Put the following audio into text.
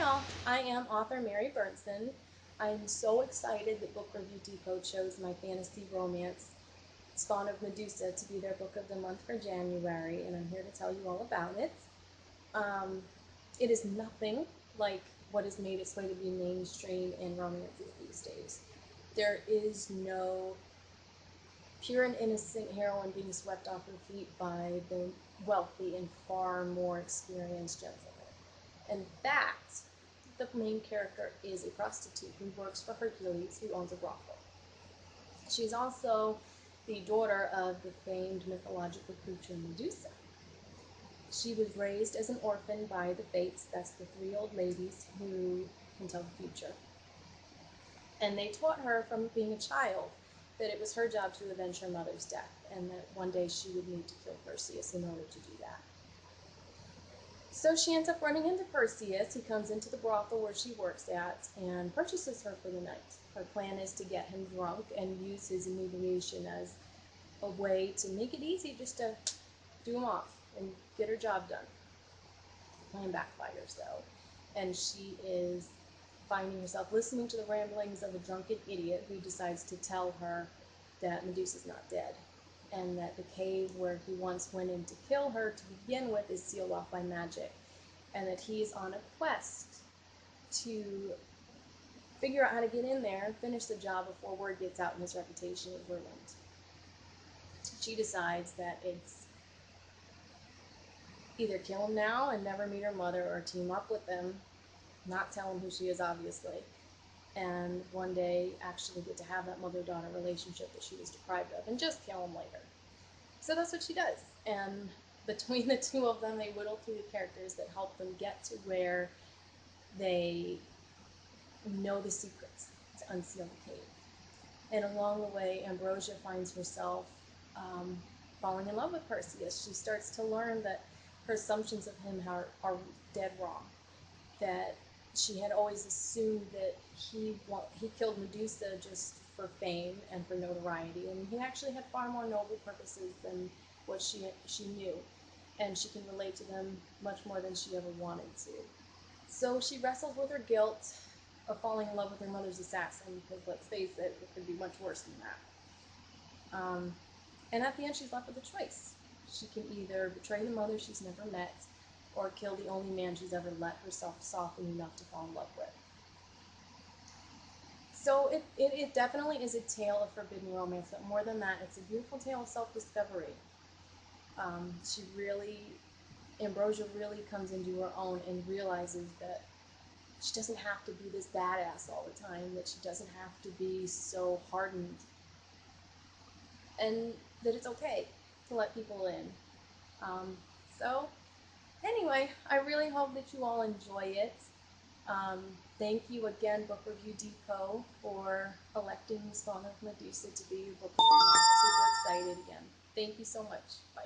all, I am author Mary Bernsen. I'm so excited that Book Review Depot chose my fantasy romance, Spawn of Medusa, to be their book of the month for January, and I'm here to tell you all about it. It is nothing like what has made its way to be mainstream in romances these days. There is no pure and innocent heroine being swept off her feet by the wealthy and far more experienced gentleman. In fact, the main character is a prostitute who works for Hercules, who owns a brothel. She's also the daughter of the famed mythological creature Medusa. She was raised as an orphan by the Fates, that's the three old ladies who can tell the future. And they taught her from being a child that it was her job to avenge her mother's death, and that one day she would need to kill Perseus in order to do that. So she ends up running into Perseus. He comes into the brothel where she works at and purchases her for the night. Her plan is to get him drunk and use his inebriation as a way to make it easy just to do him off and get her job done. The plan backfires though, and she is finding herself listening to the ramblings of a drunken idiot who decides to tell her that Medusa's not dead, and that the cave where he once went in to kill her to begin with is sealed off by magic, and that he's on a quest to figure out how to get in there and finish the job before word gets out and his reputation is ruined. She decides that it's either kill him now and never meet her mother, or team up with him, not tell him who she is obviously, and one day actually get to have that mother-daughter relationship that she was deprived of, and just kill him later. So that's what she does, and between the two of them, they whittle through the characters that help them get to where they know the secrets to unseal the cave. And along the way, Ambrosia finds herself falling in love with Perseus. She starts to learn that her assumptions of him are dead wrong, that she had always assumed that he killed Medusa just for fame and for notoriety, and he actually had far more noble purposes than what she knew, and she can relate to them much more than she ever wanted to. So she wrestles with her guilt of falling in love with her mother's assassin, because let's face it, it could be much worse than that. And at the end, she's left with a choice. She can either betray the mother she's never met, or kill the only man she's ever let herself soften enough to fall in love with. So it definitely is a tale of forbidden romance, but more than that, it's a beautiful tale of self-discovery. Ambrosia really comes into her own and realizes that she doesn't have to be this badass all the time, that she doesn't have to be so hardened, and that it's okay to let people in. So anyway, I really hope that you all enjoy it. Thank you again, Book Review Depot, for electing Spawn of Medusa to be your book of the month. Super excited again. Thank you so much. Bye.